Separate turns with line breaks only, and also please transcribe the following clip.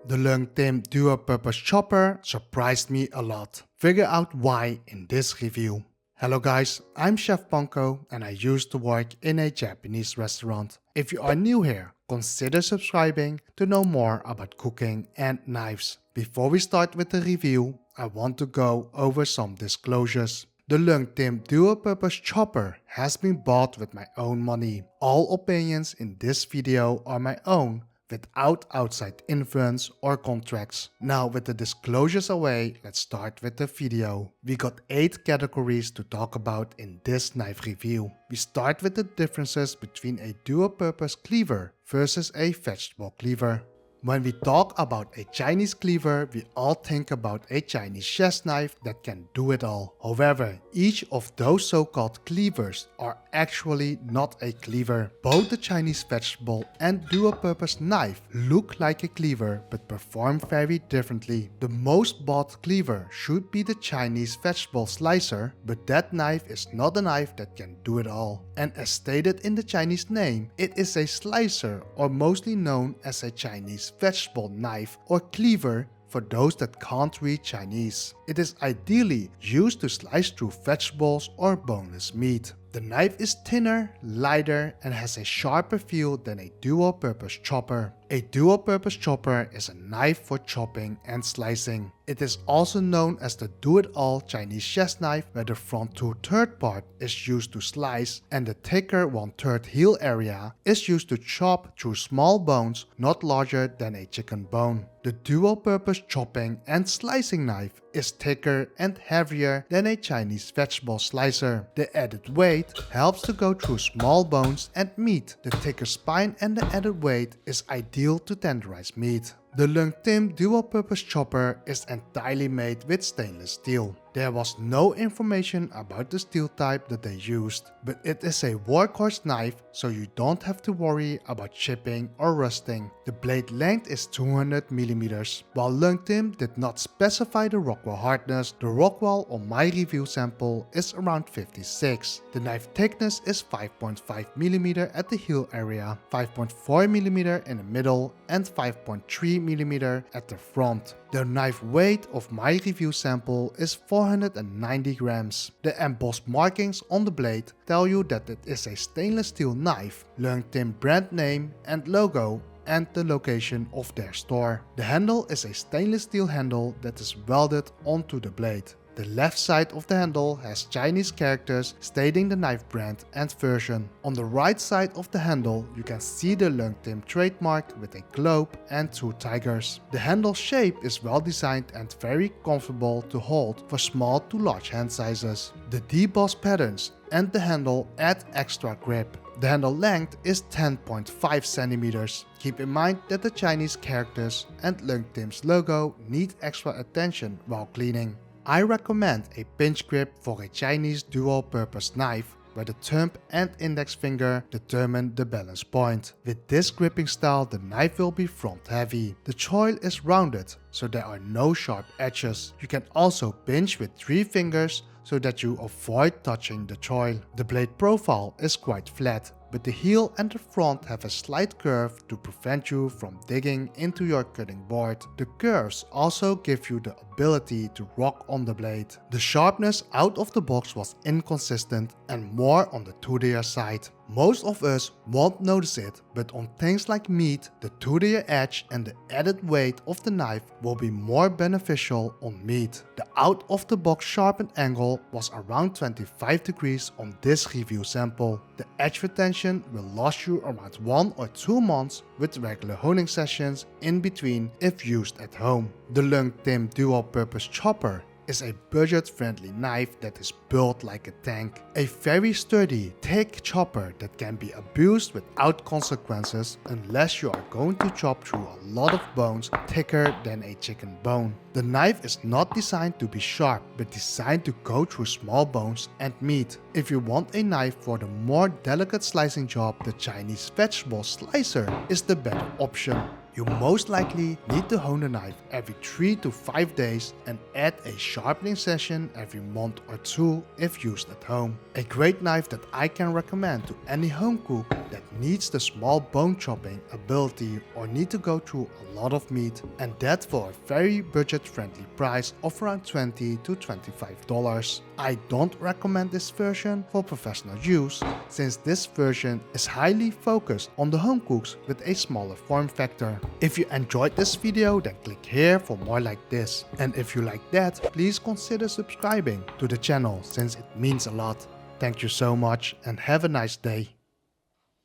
The Leung Tim dual-purpose chopper surprised me a lot. Figure out why in this review. Hello guys, I'm Chef Panko and I used to work in a Japanese restaurant. If you are new here, consider subscribing to know more about cooking and knives. Before we start with the review, I want to go over some disclosures. The Leung Tim dual-purpose chopper has been bought with my own money. All opinions in this video are my own, without outside influence or contracts. Now with the disclosures away, let's start with the video. We got 8 categories to talk about in this knife review. We start with the differences between a dual-purpose cleaver versus a vegetable cleaver. When we talk about a Chinese cleaver, we all think about a Chinese chef's knife that can do it all. However, each of those so-called cleavers are actually not a cleaver. Both the Chinese vegetable and dual-purpose knife look like a cleaver but perform very differently. The most bought cleaver should be the Chinese vegetable slicer, but that knife is not a knife that can do it all. And as stated in the Chinese name, it is a slicer, or mostly known as a Chinese vegetable knife or cleaver for those that can't read Chinese. It is ideally used to slice through vegetables or boneless meat. The knife is thinner, lighter, and has a sharper feel than a dual-purpose chopper. A dual-purpose chopper is a knife for chopping and slicing. It is also known as the do-it-all Chinese chef's knife, where the front 2/3 part is used to slice and the thicker 1/3 heel area is used to chop through small bones not larger than a chicken bone. The dual-purpose chopping and slicing knife is thicker and heavier than a Chinese vegetable slicer. The added weight helps to go through small bones and meat. The thicker spine and the added weight is ideal to tenderize meat. The Leung Tim dual-purpose chopper is entirely made with stainless steel. There was no information about the steel type that they used, but it is a workhorse knife, so you don't have to worry about chipping or rusting. The blade length is 200 mm. While Leung Tim did not specify the Rockwell hardness, the Rockwell on my review sample is around 56. The knife thickness is 5.5 mm at the heel area, 5.4 mm in the middle, and 5.3 mm at the front. The knife weight of my review sample is 490 grams. The embossed markings on the blade tell you that it is a stainless steel knife, Leung Tim brand name and logo, and the location of their store. The handle is a stainless steel handle that is welded onto the blade. The left side of the handle has Chinese characters stating the knife brand and version. On the right side of the handle you can see the Leung Tim trademark with a globe and 2 tigers. The handle shape is well designed and very comfortable to hold for small to large hand sizes. The debossed patterns and the handle add extra grip. The handle length is 10.5 cm. Keep in mind that the Chinese characters and Leung Tim's logo need extra attention while cleaning. I recommend a pinch grip for a Chinese dual-purpose knife, where the thumb and index finger determine the balance point. With this gripping style, the knife will be front heavy. The choil is rounded, so there are no sharp edges. You can also pinch with 3 fingers so that you avoid touching the choil. The blade profile is quite flat, but the heel and the front have a slight curve to prevent you from digging into your cutting board. The curves also give you the ability to rock on the blade. The sharpness out of the box was inconsistent and more on the 2-layer side. Most of us won't notice it, but on things like meat, the 2-layer edge and the added weight of the knife will be more beneficial on meat. The out of the box sharpened angle was around 25 degrees on this review sample. The edge retention will last you around 1 or 2 months with regular honing sessions in between if used at home. The Leung Tim dual-purpose chopper is a budget-friendly knife that is built like a tank. A very sturdy, thick chopper that can be abused without consequences unless you are going to chop through a lot of bones thicker than a chicken bone. The knife is not designed to be sharp, but designed to go through small bones and meat. If you want a knife for the more delicate slicing job, the Chinese vegetable slicer is the better option. You most likely need to hone the knife every 3 to 5 days and add a sharpening session every month or 2 if used at home. A great knife that I can recommend to any home cook that needs the small bone chopping ability or need to go through a lot of meat, and that for a very budget friendly price of around $20 to $25. I don't recommend this version for professional use, since this version is highly focused on the home cooks with a smaller form factor. If you enjoyed this video, then click here for more like this, and if you like that, please consider subscribing to the channel since it means a lot. Thank you so much and have a nice day.